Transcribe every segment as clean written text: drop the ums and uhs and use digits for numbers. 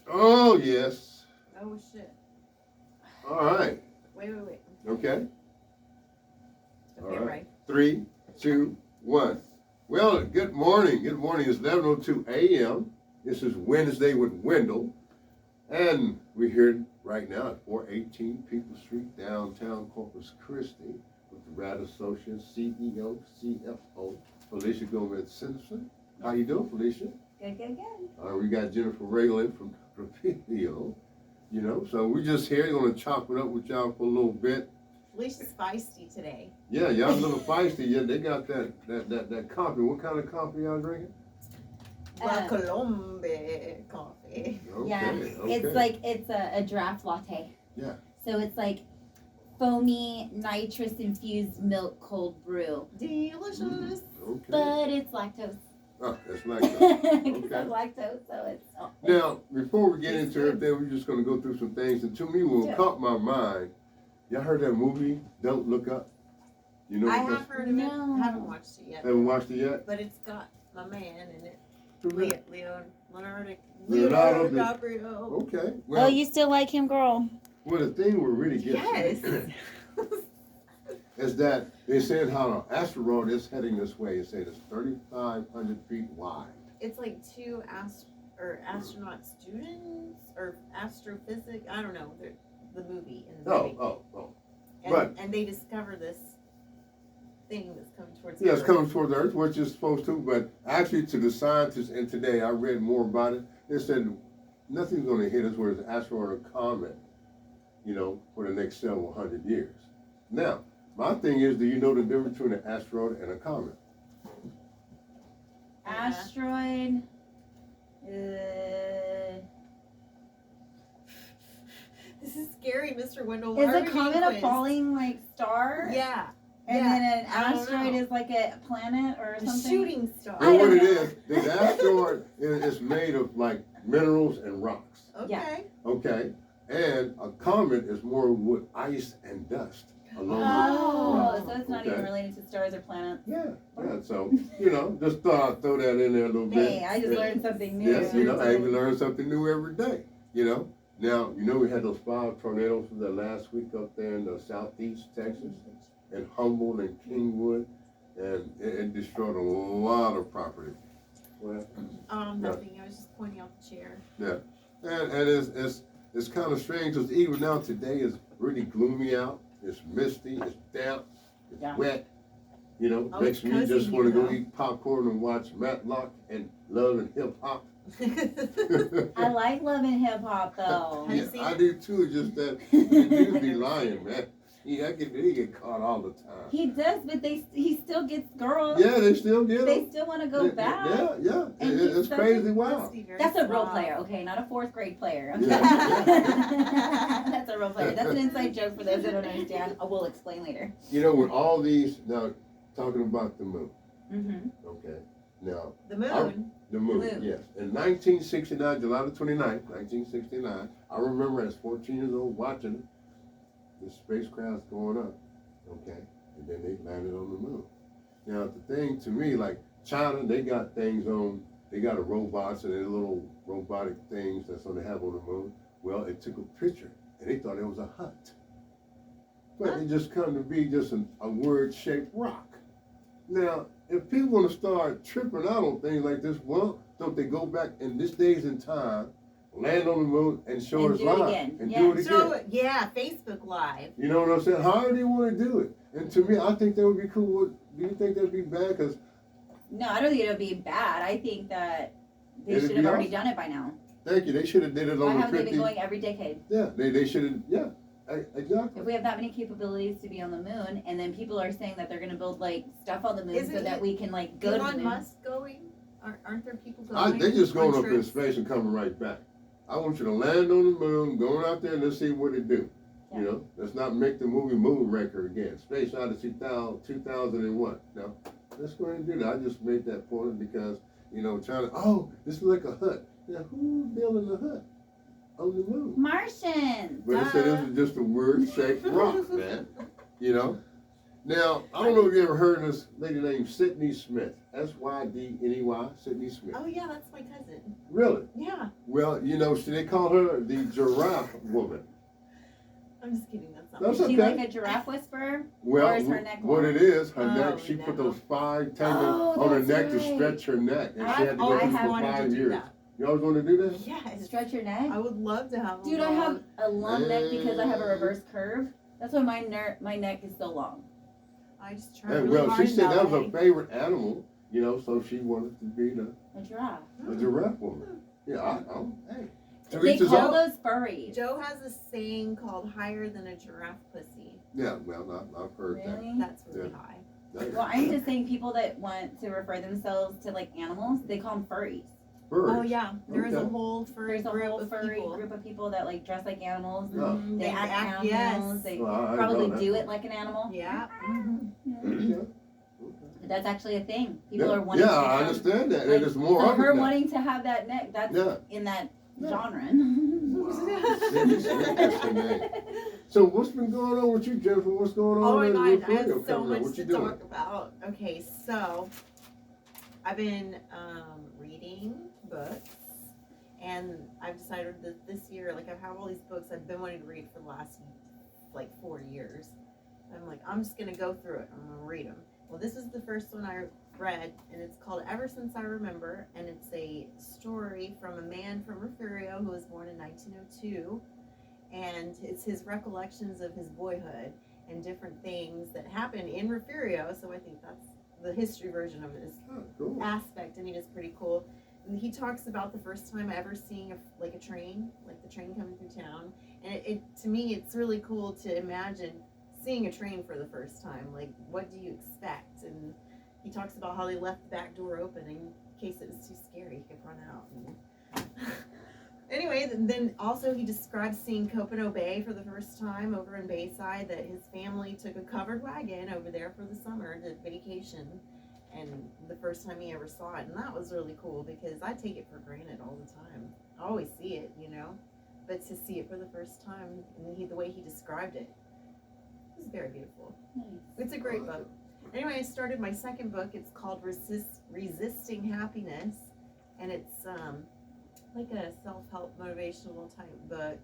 Oh, yes. Oh, shit. All right. Wait. Okay. Okay, All right. right. 3, 2, 1. Well, good morning. Good morning. It's 11:02 a.m. This is Wednesday with Wendell. And we're here right now at 418 People Street, downtown Corpus Christi, with the Rad Associates CEO, CFO, Felicia Gomez-Simpson. How you doing, Felicia? Good. We got Jennifer Rayland from Video, so we're just here going to chop it up with y'all for a little bit. Felicia's feisty today. Yeah, y'all a little feisty. Yeah, they got that coffee. What kind of coffee y'all drinking? Colombe coffee. Okay, Yeah, it's a draft latte. Yeah. So it's like foamy, nitrous infused milk cold brew. Delicious. Okay. But it's lactose. Oh, it's lactose. Because Okay. of lactose, so it's. Now, before we get into good. everything, we're just going to go through some things. And to me, what caught my mind, y'all heard that movie, Don't Look Up? You know I what have heard of it. No. Haven't watched it yet. Haven't watched it yet? But it's got my man in it. Leonardo Leonardo Di- DiCaprio. Okay. Oh, you still like him, girl? Well, the thing we really get Yes. is that they said how an asteroid is heading this way. They said it's 3,500 feet wide. It's like two astronaut students or astrophysics. I don't know. The movie in the movie. Oh. And they discover this thing that's coming towards Yeah, it's Earth. coming towards Earth, which is supposed to, but actually to the scientists, and today I read more about it, they said nothing's going to hit us, whether it's an asteroid or comet, for the next several hundred years. Now, my thing is, do you know the difference between an asteroid and a comet? Asteroid. This is scary, Mr. Wendell. Is Why are a we comet being a quizzed? falling like star? Yeah. And yeah. then an I don't asteroid know. is like a planet or A something. shooting star. I Well, what don't it know. is, the asteroid is made of like minerals and rocks, Okay. okay? And a comet is more with ice and dust. Along Oh, with so it's not okay. even related to stars or planets. Yeah, so, just thought I'd throw that in there a little bit. Hey, I just learned something new. Yes, hey, we learn something new every day, Now, we had those 5 tornadoes from the last week up there in the southeast Texas, and Humboldt and Kingwood, and it destroyed a lot of property. Well, Nothing. I was just pointing out the chair. and it's kind of strange because even now today is really gloomy out. It's misty, it's damp, it's wet. Oh, Makes it's me cozy just want to here, go eat popcorn and watch Matlock and Love and Hip Hop. I like Love and Hip Hop though. Have you seen I it? do too. Just that the dude be lying, man. He get caught all the time. He does, but he still gets girls. Yeah, they still get They him. still want to go back. Yeah. And It's he's crazy. Must Wow. be very That's a role strong. player, okay, not a 4th grade player. Okay? Yeah. That's a role player. That's an inside joke for those that don't understand. I will explain later. With all these now talking about the moon. Mm-hmm. Okay. Now The moon. the moon. Moon. Yes. In 1969, July the 29th, 1969, I remember as 14 years old watching the spacecraft going up. Okay. And then they landed on the moon. Now the thing to me, like China, they got things on. They got a robots and their little robotic things that's on they have on the moon. Well, it took a picture and they thought it was a hut. But it just come to be just a word-shaped rock. Now, if people want to start tripping out on things like this, well, don't they go back in this days and time, land on the moon, and show And us do it live again. and Yeah. do it So again? yeah, Facebook Live. You know what I'm saying? However they want to do it. And to me, I think that would be cool. Do you think that would be bad? Because No, I don't think it would be bad. I think that they It'd should be have already awesome. done it by now. thank you. They should have did it Why on the haven't they 50. been going every decade? Yeah, they should have. Yeah, exactly. If we have that many capabilities to be on the moon, and then people are saying that they're going to build like stuff on the moon Isn't so that it we can like go to the Elon moon. Musk going? Aren't there people going? They just going on up in trips? space and coming right back. I want you to land on the moon, going out there and let's see what it do. Yeah. Let's not make the movie Moonraker again. Space Odyssey 2001. No, let's go ahead and do that. I just made that point because, China, this is like a hut. Now, who's building a hut on the moon? Martians. But it said this is just a word-shaped rock, man. Now, I don't know if you ever heard of this lady named Sydney Smith. Sydney, Sydney Smith. Oh yeah, that's my cousin. Really? Yeah. Well, you know, they call her the giraffe woman. I'm just kidding. That's not. That's Is she okay. like a giraffe whisperer? Well, Or is her neck what long? it is, her Oh, neck, she put no. those 5 tendons Oh, on her that's neck to right. stretch her neck. And she I've had to go always through for wanted to 5 do years. that. You always want to do that? Yes. Stretch your neck? I would love to have. Dude, a I have long- a long neck because I have a reverse curve. That's why my neck is so long. I just tried And, really well, hard she said that was ballet. her favorite animal, you know, so she wanted to be A giraffe. the giraffe woman. Yeah, hey. To They each his call own. those furries. Joe has a saying called "higher than a giraffe pussy." Yeah, well, I've heard Really? That's really Yeah. high. that. Well, I'm just saying people that want to refer themselves to like animals, they call them furries. Birds. Oh yeah, there is a Okay. whole furry There's a group whole of furry people. group of people that like dress like animals. Yeah. Mhm, They act yes. animals. They Well, I didn't probably know that. do it like an animal. Yeah. Yeah. Okay. But that's actually a thing. People Yeah, are wanting to I have, understand that. like, and it's more so of her it now. wanting to have that neck, that's Yeah. in that Yeah. genre. Sydney Smith, that's her name. So what's been going on with you, Jennifer? What's going on? Oh my in god, I have Rosario so coming up? much What to you doing? talk about. Okay, so I've been reading books, and I've decided that this year, like I have all these books I've been wanting to read for the last like 4 years. I'm like, I'm just gonna go through it. I'm gonna read them. Well, this is the first one I read, and it's called Ever Since I Remember, and it's a story from a man from Refugio who was born in 1902, and it's his recollections of his boyhood and different things that happened in Refugio. So I think that's the history version of this Oh, cool. aspect. I mean, it's pretty cool. And he talks about the first time ever seeing a train, like the train coming through town, and it to me it's really cool to imagine seeing a train for the first time. Like, what do you expect? And he talks about how they left the back door open in case it was too scary, he could run out. And anyway, then also he describes seeing Copano Bay for the first time over in Bayside, that his family took a covered wagon over there for the summer to vacation, and the first time he ever saw it. And that was really cool because I take it for granted all the time. I always see it, you know, but to see it for the first time, and the way he described it was very beautiful. Nice. It's a great book. Anyway, I started my second book. It's called Resisting Happiness, and it's like a self-help motivational type book,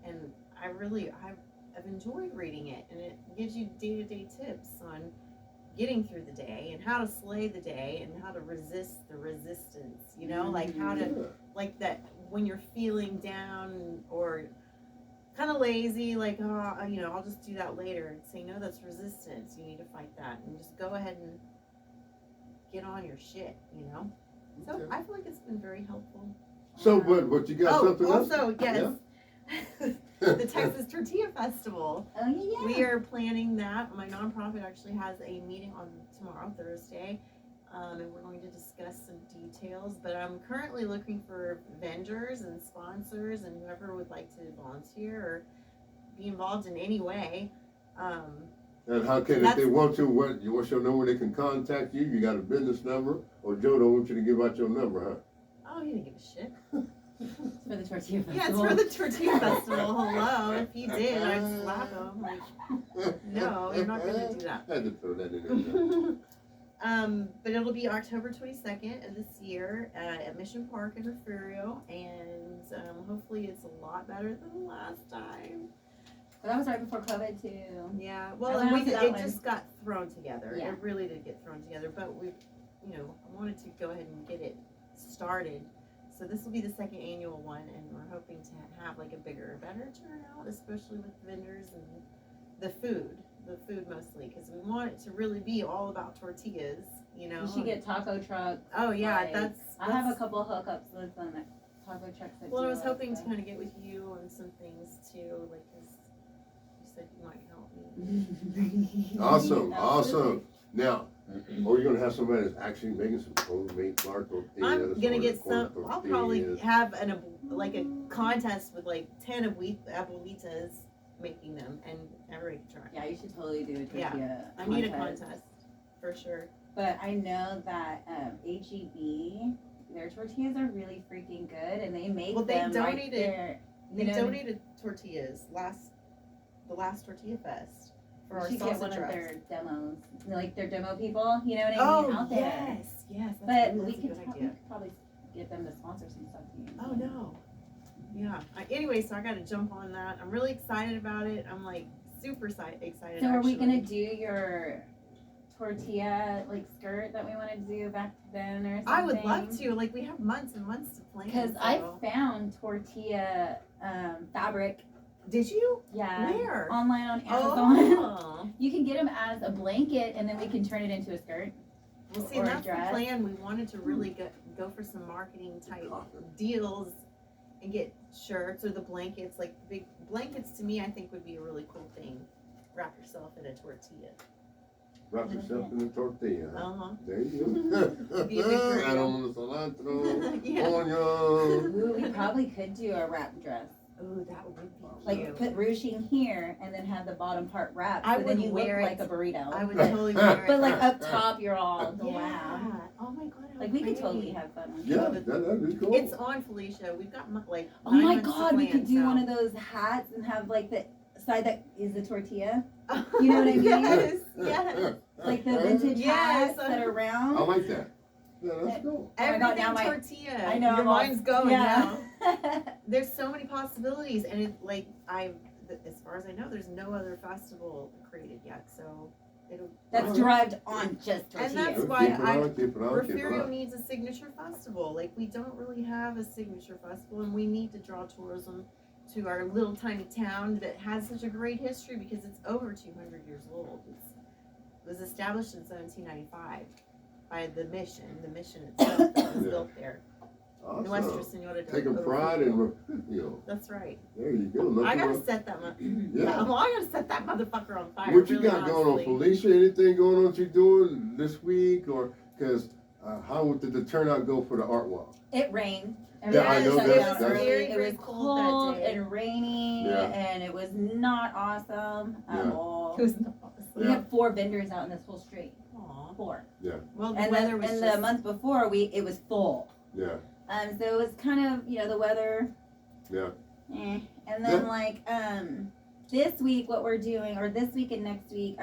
and I've enjoyed reading it, and it gives you day-to-day tips on getting through the day and how to slay the day and how to resist the resistance, you know, like how to, Yeah. like that when you're feeling down or kind of lazy, like, oh, you know, I'll just do that later, and say, no, that's resistance. You need to fight that, and just go ahead and get on your shit, you know. So Okay. I feel like it's been very helpful. So, but you got something else? Also, yes, the Texas Tortilla Festival. Oh yeah. We are planning that. My nonprofit actually has a meeting on tomorrow, Thursday, and we're going to discuss some details. But I'm currently looking for vendors and sponsors and whoever would like to volunteer or be involved in any way. And how can, if they want to, what you want your number, they can contact you? You got a business number? Or Joe don't want you to give out your number, huh? Oh, he didn't give a shit. It's for the tortilla festival. Yeah, it's for the Tortilla Festival. Hello. If you did, I'd slap him. Like, no, you're not going to do that. I had to throw that in there. But it'll be October 22nd of this year at Mission Park in Refugio, and hopefully it's a lot better than last time. Well, that was right before COVID too. Yeah, I well, went and out to that it one. just got thrown together. Yeah. It really did get thrown together, but we, you know, I wanted to go ahead and get it started. So this will be the second annual one, and we're hoping to have like a bigger, better turnout, especially with vendors and the food mostly, because we want it to really be all about tortillas, you know. You should get taco trucks. Oh yeah, like, that's I have a couple hookups with some taco trucks. That Well, I do was like hoping to stuff. kind of get with you on some things too, like, cause you said you might help me. Awesome, Absolutely. awesome. Now, are you gonna have somebody that's actually making some homemade flour tortillas? I'm gonna or get corn some. I'll probably tortillas? have like a contest with like 10 abuelitas making them, and everybody can try. Yeah, you should totally do a Yeah, tortilla. I need a contest for sure. But I know that HEB, their tortillas are really freaking good, and they make Well, they them right donated- there. They You know, donated tortillas the last Tortilla Fest, for our We should get salsa one of dress. their demos, like their demo people. You know what I Oh, mean? Out there. yes. But That's we a could good idea. probably get them to sponsor some stuff too. Oh no. Yeah. Anyway, so I got to jump on that. I'm really excited about it. I'm like super excited. So are we actually. gonna do your tortilla like skirt that we wanted to do back then or something? I would love to. Like we have months and months to plan. Because so. I found tortilla fabric. Did you? Yeah. Where? Online on Amazon. Oh. You can get them as a blanket, and then we can turn it into a skirt. Well, see, Or a that's the dress. plan. We wanted to really go for some marketing type deals and get shirts or the blankets. Like big blankets to me, I think would be a really cool thing. Wrap yourself in a tortilla. Wrap yourself in a tortilla. Huh? Uh-huh. There you go. Be a big burrito. Add on the cilantro, Yeah. onion. Ooh, we probably could do a wrap dress. Ooh, that would be Like cute. put ruching here and then have the bottom part wrapped. I So then would you wear look it. like a burrito. I would totally wear it. But like up top, you're all yeah. glam. Oh my god. how Like we could pretty. totally have fun. With Yeah, that. that'd be cool. It's on, Felicia. We've got like. Oh 9 my months to god, we plan, could do so. one of those hats and have like the side that is the tortilla. You know what I mean? Yes. Yes. Like the vintage Yes. hats that are round. I like that. Yeah, that's cool. Oh my God, Everything now my- tortilla. I know. Your I'm all- mind's going now. yeah. There's so many possibilities, and it like as far as I know, there's no other festival created yet. So it'll. That's derived on just And tortilla. that's why Keep it on, keep it on, keep it Refugio on. needs a signature festival. Like we don't really have a signature festival, and we need to draw tourism to our little tiny town that has such a great history because it's over 200 years old. It was established in 1795 by the mission. The mission itself that was Yeah. built there. Nuestra Awesome. Senora de Taking pride in Refugio. That's right. There you go. Look I gotta around. set that. Yeah. Well, I gotta set that motherfucker on fire. What you really, got going on, honestly. Felicia? Anything going on you doing this week? Or, because how did the turnout go for the art walk? It rained. Yeah, I know Everybody shut that's- down that's- early. Very, It very was cold that cold day. and rainy, Yeah. and it was not awesome at Yeah. all. It was not awesome. We Yeah. had 4 vendors out in this whole street. Aw. 4. Well, the And weather was and just. the month before, it was full. Yeah, So it was kind of, the weather. yeah. And then this week, what we're doing, or this week and next week,